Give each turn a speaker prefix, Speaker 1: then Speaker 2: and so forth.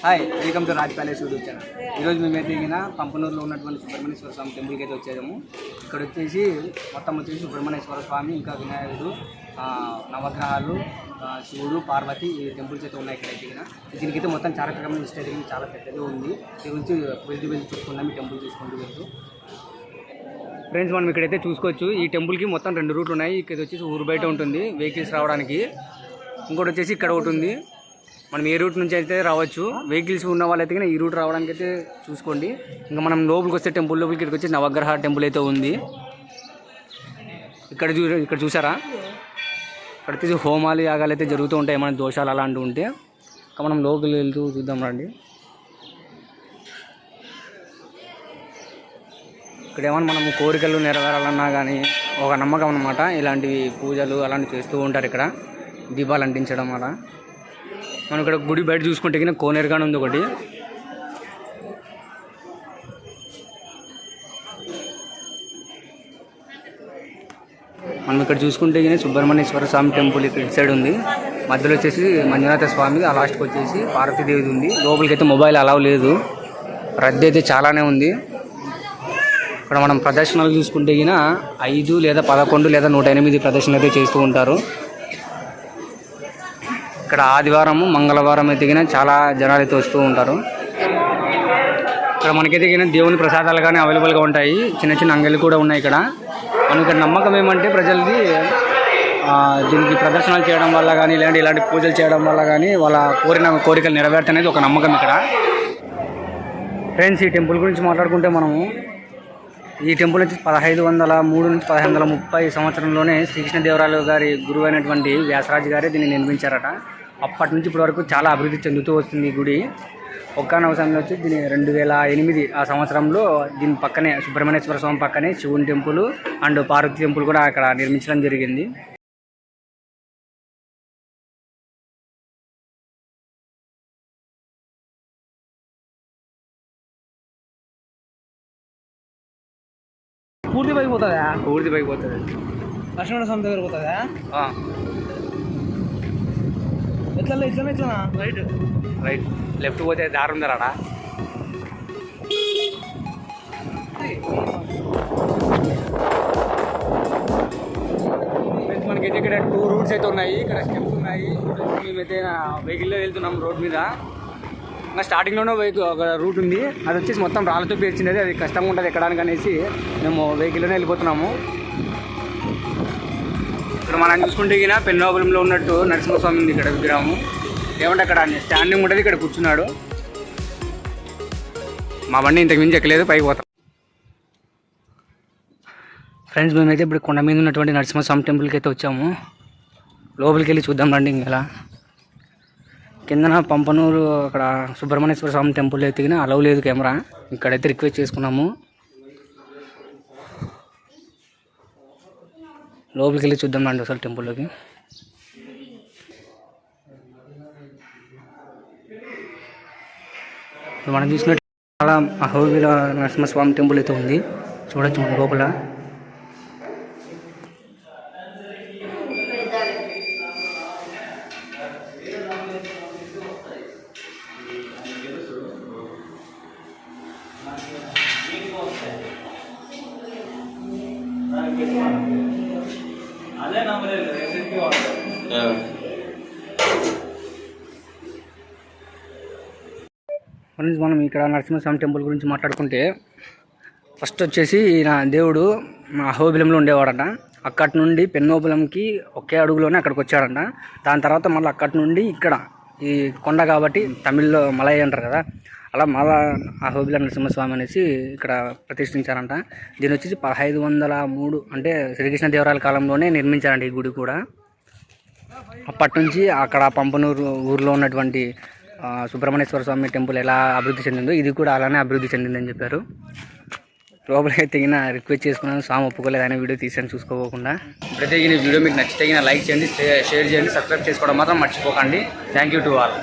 Speaker 1: Hi, welcome to Raj palace YouTube channel. ఈరోజు మేము దిగిన పంపనూరులో ఉన్నటువంటి సుబ్రహ్మణ్యేశ్వర స్వామి టెంపుల్కి అయితే వచ్చేసాము. ఇక్కడ వచ్చేసి మొత్తం వచ్చేసి సుబ్రహ్మణ్యేశ్వర స్వామి, ఇంకా వినాయకుడు, నవగ్రహాలు, శివుడు, పార్వతి ఈ టెంపుల్స్ అయితే ఉన్నాయి. ఇక్కడ దిగిన దీనికైతే మొత్తం చారిత్రకమైన హిస్టరీ చాలా పెద్దగా ఉంది. దీని గురించి వెళ్ళి చూసుకున్నాం. ఈ టెంపుల్ చూసుకుంటూ వెళ్తూ ఫ్రెండ్స్, మనం ఇక్కడైతే చూసుకోవచ్చు. ఈ టెంపుల్కి మొత్తం 2 రూట్లు ఉన్నాయి. ఇక్కడ వచ్చేసి ఊరు బయట ఉంటుంది వెహికల్స్ రావడానికి, ఇంకోటి వచ్చేసి ఇక్కడ ఒకటి ఉంది. మనం ఏ రూట్ నుంచి అయితే రావచ్చు. వెహికల్స్ ఉన్న వాళ్ళైతే ఈ రూట్ రావడానికి అయితే చూసుకోండి. ఇంకా మనం లోపలికి వస్తే టెంపుల్ లోపలికి ఇక్కడికి వచ్చి నవగ్రహ టెంపుల్ అయితే ఉంది. ఇక్కడ చూసారా, ఇక్కడ వచ్చేసి హోమాలు యాగాలు అయితే జరుగుతూ ఉంటాయి. మన దోషాలు అలాంటివి ఉంటే ఇంకా మనం లోపలికి వెళ్తూ చూద్దాం రండి. ఇక్కడ ఏమన్నా మనం కోరికలు నెరవేరాలన్నా కానీ ఒక నమ్మకం అన్నమాట. ఇలాంటివి పూజలు అలాంటివి చేస్తూ ఉంటారు. ఇక్కడ దీపాలు అంటించడం అలా. మనం ఇక్కడ గుడి బయట చూసుకుంటే కింద కోనేరుగానే ఉంది ఒకటి. మనం ఇక్కడ చూసుకుంటే కింద సుబ్రహ్మణ్యేశ్వర స్వామి టెంపుల్ ఇక్కడ సైడ్ ఉంది. మధ్యలో వచ్చేసి మంజునాథ స్వామి, ఆ లాస్ట్కి వచ్చేసి పార్వతీదేవి ఉంది. లోపలికి అయితే మొబైల్ అలౌ లేదు. రద్దీ అయితే చాలానే ఉంది. ఇక్కడ మనం ప్రదర్శనలు చూసుకుంటే కింద 5 లేదా 11 లేదా 108 ప్రదర్శనలు అయితే చేస్తూ ఉంటారు. ఇక్కడ ఆదివారము, మంగళవారం అయితే చాలా జనాలు అయితే వస్తూ ఉంటారు. ఇక్కడ మనకైతే దేవుని ప్రసాదాలు కానీ అవైలబుల్గా ఉంటాయి. చిన్న చిన్న అంగళ్ళు కూడా ఉన్నాయి ఇక్కడ. మనం ఇక్కడ నమ్మకం ఏమంటే ప్రజలది దీనికి ప్రదర్శనలు చేయడం వల్ల కానీ ఇలాంటి పూజలు చేయడం వల్ల కానీ వాళ్ళ కోరికలు నెరవేర్చనేది ఒక నమ్మకం ఇక్కడ. ఫ్రెండ్స్, ఈ టెంపుల్ గురించి మాట్లాడుకుంటే మనము ఈ టెంపుల్ వచ్చి 1503 నుంచి 1530 సంవత్సరంలోనే శ్రీకృష్ణదేవరాయలు గారి గురువు అయినటువంటి వ్యాసరాజు గారే దీన్ని నిర్మించారట. అప్పటి నుంచి ఇప్పటి వరకు చాలా అభివృద్ధి చెందుతూ వస్తుంది ఈ గుడి. ఒక్కనొక సమయంలో వచ్చి దీని 2008 ఆ సంవత్సరంలో దీని పక్కనే సుబ్రహ్మణ్యేశ్వర స్వామి పక్కనే శివుని టెంపుల్ అండ్ పార్వతి టెంపుల్ కూడా అక్కడ నిర్మించడం జరిగింది.
Speaker 2: పూర్తి పైకి పోతుందా?
Speaker 1: పూర్తి పైకి పోతుంది.
Speaker 2: లక్ష్మణ స్వామి దగ్గర పోతుందా? ఎట్లా
Speaker 1: రైట్ లెఫ్ట్ పోతే దారి ఉందరాడా. మనకైతే ఇక్కడ 2 రూట్స్ అయితే ఉన్నాయి. ఇక్కడ స్టెప్స్ ఉన్నాయి. మేమైతే వెహికల్లో వెళ్తున్నాం రోడ్ మీద. ఇంకా స్టార్టింగ్లోనే ఒక రూట్ ఉంది. అది వచ్చేసి మొత్తం రాళ్ళతో పేర్చింది. అది కష్టంగా ఉంటుంది ఎక్కడానికి అనేసి మేము వెహికల్లోనే వెళ్ళిపోతున్నాము. ఇక్కడ మనం చూసుకుంటే పెన్నోబులంలో ఉన్నట్టు నరసింహస్వామి ఉంది ఇక్కడ విగ్రహము. ఏమంటే అక్కడ స్టాండింగ్ ఉంటుంది, ఇక్కడ కూర్చున్నాడు. మా బండి ఇంతకు మించి ఎక్కలేదు, పైకి పోతాం. ఫ్రెండ్స్, మేమైతే ఇప్పుడు కొండ మీద ఉన్నటువంటి నరసింహస్వామి టెంపుల్కి అయితే వచ్చాము. లోపలికి వెళ్ళి చూద్దాం రండి. ఇలా కిందన పంపనూరు అక్కడ సుబ్రహ్మణ్యేశ్వర స్వామి టెంపుల్ అయితే అలౌ లేదు కెమెరా. ఇక్కడైతే రిక్వెస్ట్ చేసుకున్నాము. లోపలికి వెళ్ళి చూద్దాం రండి అసలు టెంపుల్లోకి. మనం చూసినట్టు చాలా అహోబిల నరసింహస్వామి టెంపుల్ అయితే ఉంది. చూడొచ్చు మన లోపల. ఫ్రెండ్స్, మనం ఇక్కడ నరసింహస్వామి టెంపుల్ గురించి మాట్లాడుకుంటే ఫస్ట్ వచ్చేసి నా దేవుడు అహోబిలంలో ఉండేవాడట. అక్కడి నుండి పెన్నోబులంకి ఒకే అడుగులోనే అక్కడికి వచ్చాడంట. దాని తర్వాత మళ్ళీ అక్కడి నుండి ఇక్కడ ఈ కొండ కాబట్టి తమిళ్లో మలై అంటారు కదా, అలా మళ్ళా అహోబిల నరసింహస్వామి అనేసి ఇక్కడ ప్రతిష్ఠించారంట. దీని వచ్చేసి 1503 అంటే శ్రీకృష్ణదేవరాయల కాలంలోనే నిర్మించారంట ఈ గుడి కూడా. అప్పటి నుంచి అక్కడ పంపనూరు ఊరిలో ఉన్నటువంటి సుబ్రహ్మణ్యేశ్వర స్వామి టెంపుల్ ఎలా అభివృద్ధి చెందిందో ఇది కూడా అలానే అభివృద్ధి చెందిందని చెప్పారు. లోపలికి తెగిన రిక్వెస్ట్ చేసుకున్నాను. స్వామి ఒప్పుకోలేదు అనే వీడియో తీసాను చూసుకోకుండా. ఇప్పుడైతే ఈ వీడియో మీకు నచ్చితే లైక్ చేయండి, షేర్ చేయండి, సబ్స్క్రైబ్ చేసుకోవడం మాత్రం మర్చిపోకండి. Thank you to all.